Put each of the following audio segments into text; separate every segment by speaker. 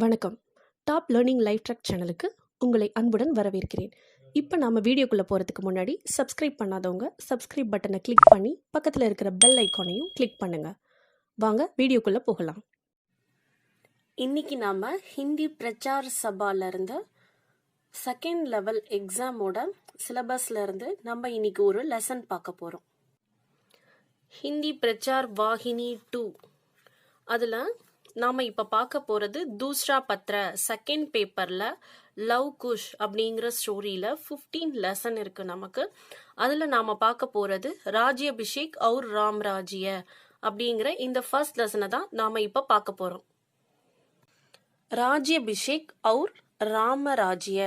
Speaker 1: வணக்கம். Top learning life track சேனலுக்கு உங்களை அன்புடன் வரவேற்கிறேன். இப்போ நாம் வீடியோக்குள்ளே போகிறதுக்கு முன்னாடி சப்ஸ்கிரைப் பண்ணாதவங்க சப்ஸ்கிரைப் பட்டனை கிளிக் பண்ணி பக்கத்தில் இருக்கிற பெல் ஐக்கானையும் கிளிக் பண்ணுங்கள். வாங்க வீடியோக்குள்ளே போகலாம். இன்றைக்கி நாம் ஹிந்தி பிரச்சார் சபாலேருந்து செகண்ட் லெவல் எக்ஸாமோட சிலபஸ்லேருந்து நம்ம இன்றைக்கி ஒரு லெசன் பார்க்க போகிறோம். ஹிந்தி பிரச்சார் வாகினி 2 அதில் நாம் இப்போ பார்க்க போகிறது தூஸ்ரா பத்ர செகண்ட் பேப்பரில் லவ் குஷ் அப்படிங்கிற ஸ்டோரியில் 15 லெசன் இருக்குது நமக்கு. அதில் நாம் பார்க்க போகிறது ராஜ்யபிஷேக் और ராம்ராஜ்ய அப்படிங்கிற இந்த ஃபர்ஸ்ட் லெசனை தான் நாம் இப்போ பார்க்க போகிறோம். ராஜ்யபிஷேக் और ராமராஜ்ய,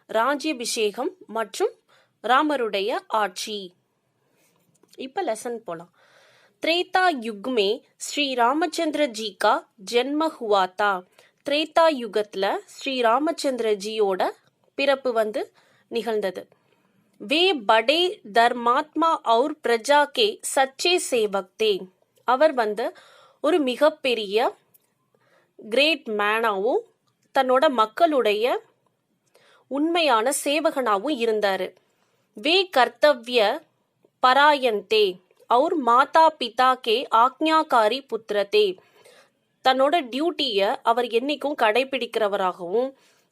Speaker 1: ராஜ்யபிஷேகம் மற்றும் ராமருடைய ஆட்சி. இப்போ லெசன் போலாம். त्रेता युग में श्री रामचंद्र जी का जन्म हुआ था. त्रेता युगத்துல ஸ்ரீ ராமச்சந்திர ஜியோட பிறப்பு நிகழ்ந்தது. वे बड़े धर्मात्मा और प्रजा के सच्चे सेवक थे. அவர் ஒரு மிகப்பெரிய கிரேட் மேனாவும் தன்னோட மக்களுடைய உண்மையான சேவகனாவும் இருந்தாரு. वे कर्तव्य परायण थे और மாதா பிதா கே ஆக்ஞாகாரி புத்திரத்தே. தன்னோட டியூட்டியை அவர் என்னைக்கும் கடைபிடிக்கிறவராகவும்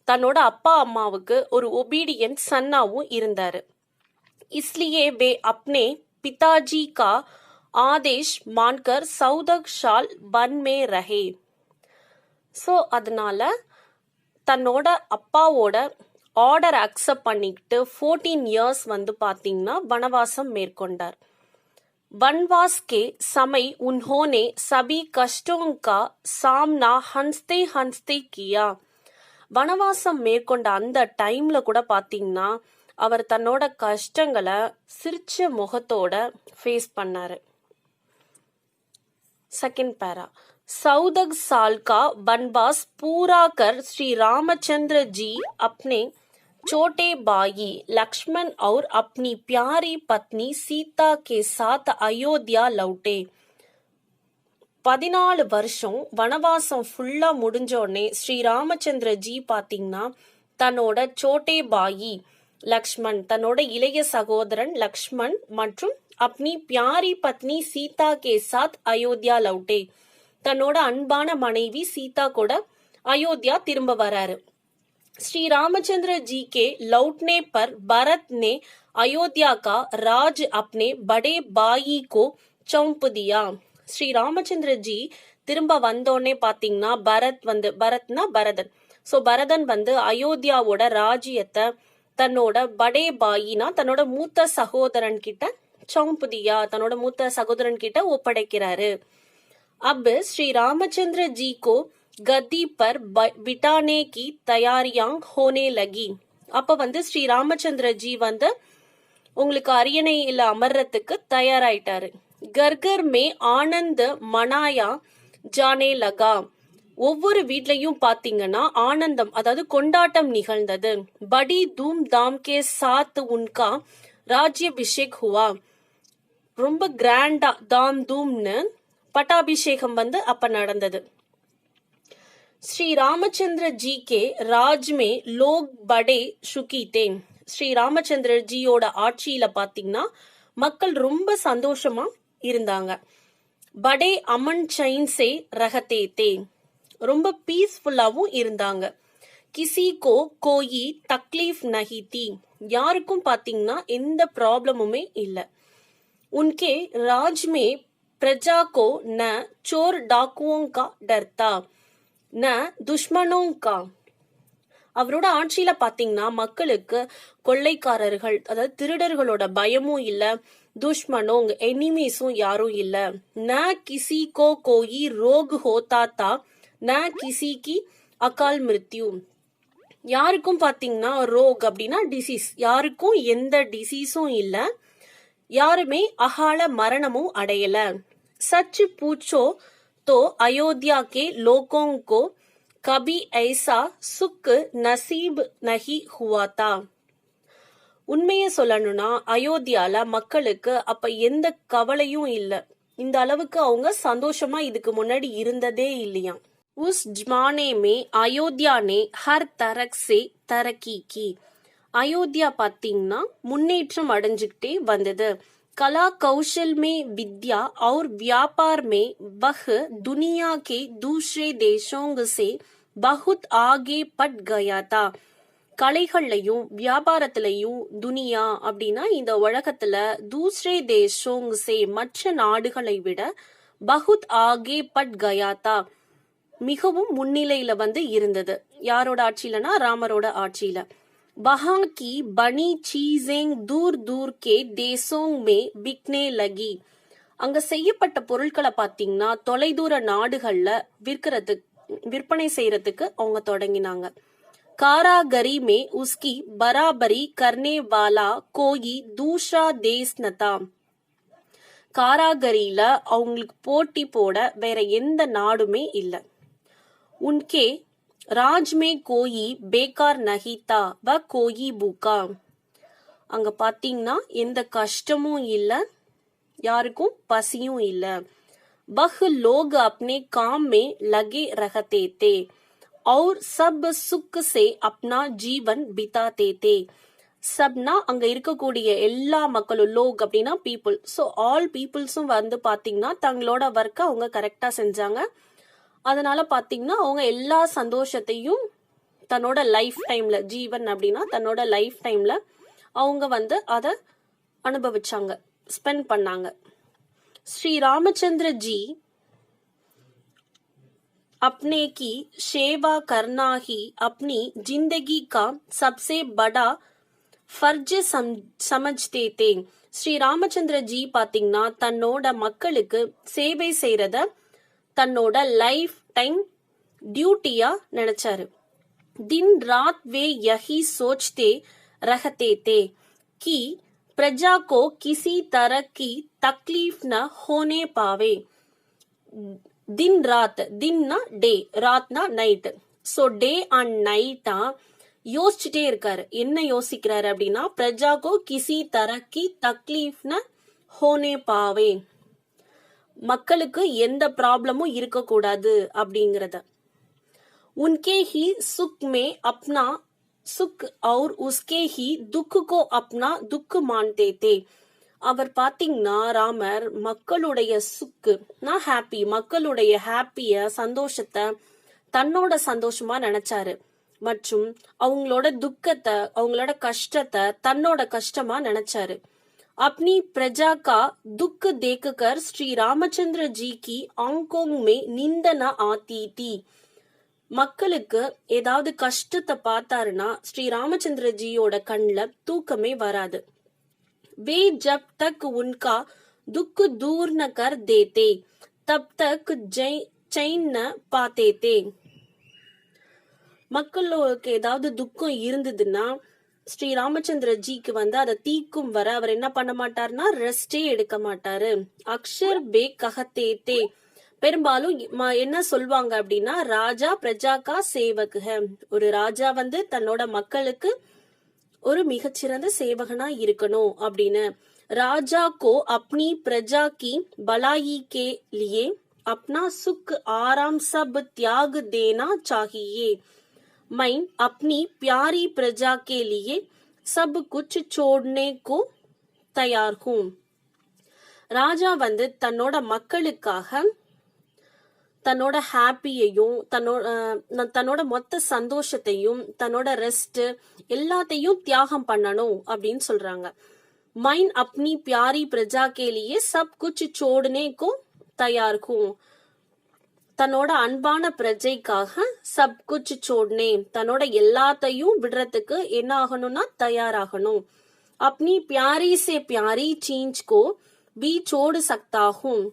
Speaker 1: தன்னோட அப்பா அம்மாவுக்கு ஒரு ஒபீடியன்ட் சன்னாவும் இருந்தாரு. इसलिए वे अपने पिताजी का आदेश मानकर 14 साल वन में रहे. ஸோ அதனால தன்னோட அப்பாவோட ஆர்டர் அக்செப்ட் பண்ணிக்கிட்டு 14 இயர்ஸ் பார்த்தீங்கன்னா வனவாசம் மேற்கொண்டார். वनवास के समय उन्होंने सभी कष्टों का सामना हंसते हंसते किया. வனவாசம் மேற்கொண்ட அந்த டைம்ல கூட பாத்தீங்கன்னா அவர் தன்னோட கஷ்டங்களை சிரிச்ச முகத்தோட ஃபேஸ் பண்ணாரு. செகண்ட் பேரா. 14 साल का वनवास पूरा कर श्री रामचंद्र जी अपने छोटे भाई लक्ष्मण और अपनी प्यारी पत्नी सीता के साथ अयोध्या लौटे. 14 வருஷம் வனவாசம் ஃபுல்லா முடிஞ்சோடனே ஸ்ரீ ராமச்சந்திர ஜி பாத்தீங்கன்னா தன்னோட சோட்டே பாயி லக்ஷ்மண், தன்னோட இளைய சகோதரன் லக்ஷ்மண் மற்றும் அப்னி பியாரி பத்னி சீதா கே சாத் அயோத்தியா லவுட்டே, தன்னோட அன்பான மனைவி சீதா கூட அயோத்தியா திரும்ப வராரு. श्री रामचंद्र जी के लौटने पर भरत ने अयोध्या का राज अपने बड़े भाई को सौंप दिया. ஸ்ரீ ராமச்சந்திர ஜி திரும்ப வந்தோடனே பாத்தீங்கன்னா பரத்னா பரதன். ஸோ பரதன் அயோத்தியாவோட ராஜ்யத்தை தன்னோட படே பாயினா தன்னோட மூத்த சகோதரன் கிட்ட சௌம்புதியா, தன்னோட மூத்த சகோதரன் கிட்ட ஒப்படைக்கிறாரு. अब श्री रामचंद्र जी को गद्दी पर बिठाने की तैयारियां होने लगी. அப்ப ஸ்ரீ ராமச்சந்திர ஜி உங்களுக்கு அரியணையில அமர்றதுக்கு தயாராயிட்டாரு. கர்கர் மே ஆனந்த் மனாயா ஜானே லகா. ஒவ்வொரு வீட்லயும் பாத்தீங்கன்னா ஆனந்தம், அதாவது கொண்டாட்டம் நிகழ்ந்தது. படி தூம் தாம் கே சாத் உன்கா ராஜ்யபிஷேக் ஹுவா. ரொம்ப கிராண்டா தாம் தூம்னு பட்டாபிஷேகம் அப்ப நடந்தது. श्री रामचंद्र जी के राज में लोग बड़े सुखी थे. ஸ்ரீ ராமச்சந்திர ஜியோட ஆட்சியில பாத்தீங்கன்னா மக்கள் ரொம்ப சந்தோஷமா இருந்தாங்க. படே அமன் சைன் சே ரகத்தே தே, ரொம்ப பீஸ்ஃபுல்லாவும் இருந்தாங்க. கிசி கோ கோயி தக்லீஃப் நஹி தி, யாருக்கும் பாத்தீங்கன்னா எந்த ப்ராப்ளமுமே இல்ல. உன்கே ராஜ் மே பிரஜா கோ ந சோர் டாக்குவோं का डरता ந துஷ்மனோங்கா. அவரோட ஆட்சியில பாத்தீங்கன்னா மக்களுக்கு கொள்ளைக்காரர்கள், அதாவது திருடர்களோட பயமும் இல்ல, துஷ்மனோங் எனிமீஸும் யாரும் இல்ல. ந கிசி கோ கோயி ரோக் ஹோதா தா ந கிசி கி அகால் மிருத்யு. யாருக்கும் பாத்தீங்கன்னா ரோக் அப்படின்னா டிசீஸ், யாருக்கும் எந்த டிசீஸும் இல்ல, யாருமே அகால மரணமும் அடையல. சச் பூச்சோ तो अयोध्या के लोगों को कभी ऐसा सुख नसीब नहीं हुआ था. உண்மையை சொல்லணும்னா அயோத்தியால மக்களுக்கு அப்ப எந்த கவலையும் இல்ல. இந்த அளவுக்கு அவங்க சந்தோஷமா இதுக்கு முன்னாடி இருந்ததே இல்லையா. उस जमाने में अयोध्या ने हर तरह से तरक्की की. அயோத்தியா பாத்தீங்கன்னா முன்னேற்றம் அடைஞ்சுக்கிட்டே வந்தது. कला कौशल में विद्या और व्यापार में वह दुनिया के दूसरे देशों से बहुत आगे बढ़ गया था. கலைகள்லையும் வியாபாரத்திலையும் துனியா அப்படின்னா இந்த உலகத்துல தூசரே தேசோங் சே மற்ற நாடுகளை விட பகுத் ஆகே பட் கயாத்தா மிகவும் முன்னிலையில இருந்தது. யாரோட ஆட்சியிலனா ராமரோட ஆட்சியில. वहां की बनी चीजें दूर दूर के देशों में बिकने लगी. அங்க செய்யப்பட்ட பொருட்களை பாத்தீங்கன்னா தொலைதூர நாடுகள்ல விற்பனை செய்யறதுக்கு அவங்க தொடங்கினாங்க. कारागरी में उसकी बराबरी करने वाला कोई दूसरा देश न था. காராகரியில அவங்களுக்கு போட்டி போட வேற எந்த நாடுமே இல்ல. उनके राज में कोई बेकार नहीं था व कोई भूखा. அங்க பாத்தீங்கன்னா எந்த கஷ்டமும் இல்ல, யாருக்கும் பசியும் இல்ல. वह लोग अपने काम में लगे रहते थे और सब सुख से अपना जीवन बिताते थे. சப்னா அங்க இருக்கக்கூடிய எல்லா மக்களும், லோக் அப்படின்னா பீப்புள். ஸோ ஆல் பீப்புள்ஸும் பாத்தீங்கன்னா தங்களோட ஒர்க்கை அவங்க கரெக்டா செஞ்சாங்க. அதனால பாத்தீங்கன்னா அவங்க எல்லா சந்தோஷத்தையும் தன்னோட லைஃப் டைம்ல, ஜீவன் அப்படின்னா தன்னோட லைஃப் டைம்ல அவங்க அத அனுபவிச்சாங்க, ஸ்பெண்ட் பண்ணாங்க. ஸ்ரீ ராமச்சந்திர ஜி अपने की सेवा करना ही अपनी जिंदगी का सबसे बड़ा फर्ज समझते थे. ஸ்ரீ ராமச்சந்திர ஜி பாத்தீங்கன்னா தன்னோட மக்களுக்கு சேவை செய்யறத தன்னோட லைஃப் டைம் டியூட்டியா நினைச்சாரு. दिन रात वे यही सोचते रहते थे कि प्रजा को किसी तरह की तकलीफ न होने पावे. दिन रात, दिनना डे, रातனா நைட். ஸோ டே அண்ட் நைட்டா யோசிச்சுட்டே இருக்காரு. என்ன யோசிக்கிறாரு அப்படின்னா பிரஜாக்கோ கிசி தரக்கி தக்லீஃப்ன ஹோனே பாவே, மக்களுக்கு எந்த ப்ராப்ளமும் இருக்கக்கூடாது அப்படிங்கறத. उनके ही सुख में अपना सुख और उसके ही दुख को अपना दुख मानते थे. அவர் பாத்தீங்கன்னா ராமர் மக்களுடைய சுக்குனா ஹாப்பி, மக்களுடைய ஹாப்பிய சந்தோஷத்தை தன்னோட சந்தோஷமா நினைச்சாரு. மற்றும் அவங்களோட துக்கத்தை, அவங்களோட கஷ்டத்தை தன்னோட கஷ்டமா நினைச்சாரு. अपनी प्रजा का दुख देखकर श्री रामचंद्र जी की आंखों में नींद न आती थी. மக்களுக்கு ஏதாவது கஷ்டத்தை பார்த்தாருன்னா ஸ்ரீ ராமச்சந்திர ஜியோட கண்ணுல தூக்கமே வராது. वे जब तक उनका दुख दूर न कर देते तब तक चैन न पाते थे. மக்களுக்கு ஏதாவது துக்கம் இருந்ததுன்னா ஸ்ரீ ராமச்சந்திர ஜிக்கு அதை தீக்கும் வர அவர் என்ன பண்ண மாட்டாருன்னா ரெஸ்டே எடுக்க மாட்டாரு. அக்ஷர் பே கஹத்தே தே, பெரும்பாலும் என்ன சொல்வாங்க அப்படின்னா ராஜா பிரஜா கா சேவக் ஹை. ஒரு ராஜா தன்னோட மக்களுக்கு ஒரு மிகச்சிறந்த சேவகனா இருக்கணும் அப்படின்னு. ராஜா கோ அப்னி பிரஜா கி பலாயி கே லியே அப்னா சுக் ஆராம் சப் தியாக் தேனா சாஹியே. मैं अपनी प्यारी प्रजा के लिए सब कुछ छोड़ने को तैयार हूँ. ராஜா தன்னோட மக்களுக்காக தன்னோட ஹாப்பியையும் தன்னோட மொத்த சந்தோஷத்தையும் தன்னோட ரெஸ்ட் எல்லாத்தையும் தியாகம் பண்ணணும் அப்படின்னு சொல்றாங்க. மைன் அப்னி பியாரி பிரஜா கே லியே சப் குச் சோடனே கோ தயார் ஹூம். தன்னோட அன்பான பிரஜைக்காக சப் குச் சோடனே, தன்னோட எல்லாத்தையும் விடுறதுக்கு என்ன ஆகணும்னா தயாராகணும். அப்னி பியாரி சே பியாரி சீஞ்ச் கோ பி சோடு சக்தாகும்.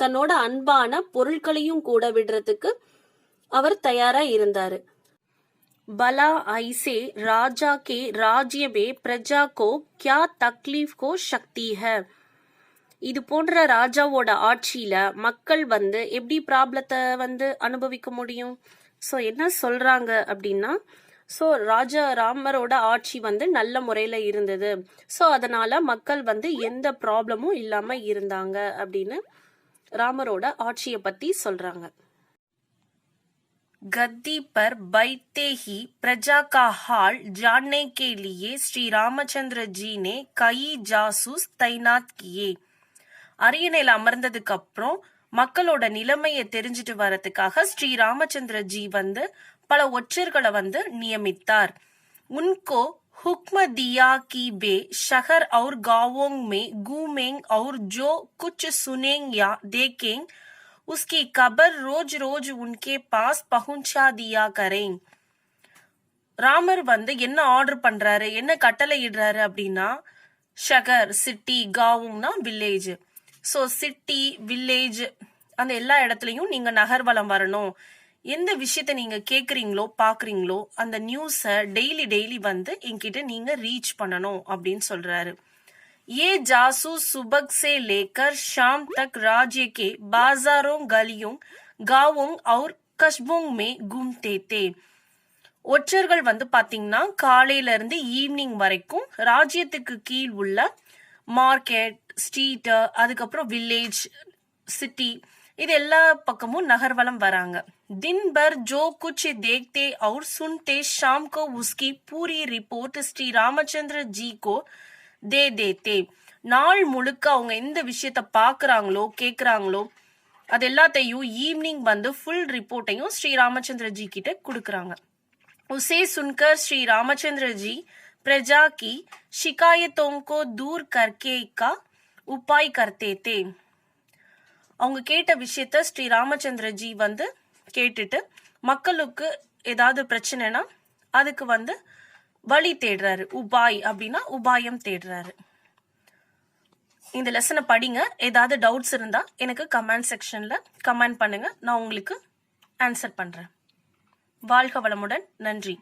Speaker 1: தன்னோட அன்பான பொருட்களையும் கூட விடுறதுக்கு அவர் தயாரா இருந்தாரு. பலா ஐசே ராஜா கே ராஜ்ய மே பிரஜா கோ கியா தக்லீஃப் கோ சக்தி ஹை. இது போன்ற ராஜாவோட ஆட்சியில மக்கள் எப்படி ப்ராப்ளத்தை அனுபவிக்க முடியும்? ஸோ என்ன சொல்றாங்க அப்படின்னா, ஸோ ராமரோட ஆட்சி நல்ல முறையில இருந்தது. ஸோ அதனால மக்கள் எந்த ப்ராப்ளமும் இல்லாம இருந்தாங்க அப்படின்னு ராமரோட ஆட்சியை பத்தி சொல்றாங்க. गद्दी पर बैठते ही प्रजा का हाल जानने के लिए श्री रामचंद्र जी ने कई जासूस तैनात किए. அரியணையில் அமர்ந்ததுக்கு அப்புறம் மக்களோட நிலைமையை தெரிஞ்சிட்டு வரதுக்காக ஸ்ரீ ராமச்சந்திர ஜி பல ஒற்றர்களை நியமித்தார். उनको हुक्म दिया कि वे शहर और गांवों में घूमेंगे और जो कुछ सुनेंगे या देखेंगे उसकी खबर रोज रोज उनके पास पहुंचा दिया करें. ராமர் என்ன ஆர்டர் பண்றாரு, என்ன கட்டளை இடுறாரு அப்படின்னா, ஷகர் சிட்டி, காவுங்னா வில்லேஜ். ஸோ சிட்டி வில்லேஜ் அந்த எல்லா இடத்துலையும் நீங்க நகர்வலம் வரணும். எந்த விஷயத்த நீங்க கேக்குறீங்களோ பாக்குறீங்களோ அந்த நியூஸ டெய்லி என்கிட்ட நீங்க ரீச் பண்ணணும் அப்படின்னு சொல்றாரு. ये जासूस सुबह से लेकर शाम तक राज्य के बाजारों, गलियों, गांवों और कस्बों में घूमते थे. ஒற்றர்கள் பாத்தீங்கன்னா காலையில இருந்து ஈவினிங் வரைக்கும் ராஜ்யத்துக்கு கீழ் உள்ள மார்க்கெட், ஸ்ட்ரீட், அதுக்கப்புறம் வில்லேஜ், சிட்டி இது எல்லா பக்கமும் நகர்வலம் வராங்க. दिन भर जो कुछ देखते और सुनते शाम को उसकी पूरी रिपोर्ट श्री रामचंद्र जी को दे देते. நாள் முழுக்க அவங்க எந்த விஷயத்த பாக்குறாங்களோ கேக்குறாங்களோ அது எல்லாத்தையும் ஈவினிங் ஃபுல் ரிப்போர்ட்டையும் ஸ்ரீ ராமச்சந்திர ஜி கிட்ட கொடுக்கறாங்க. उसे सुनकर श्री रामचंद्र जी प्रजा की शिकायतों को दूर करके का उपाय करते थे. அவங்க கேட்ட விஷயத்த ஸ்ரீ ராமச்சந்திர ஜி கேட்டுட்டு மக்களுக்கு ஏதாவது பிரச்சனைனா அதுக்கு வழி தேடுறாரு. உபாய் அப்படின்னா உபாயம் தேடுறாரு. இந்த லெசனை படிங்க. ஏதாவது டவுட்ஸ் இருந்தா எனக்கு கமெண்ட் செக்ஷன்ல கமெண்ட் பண்ணுங்க, நான் உங்களுக்கு ஆன்சர் பண்றேன். வாழ்க வளமுடன். நன்றி.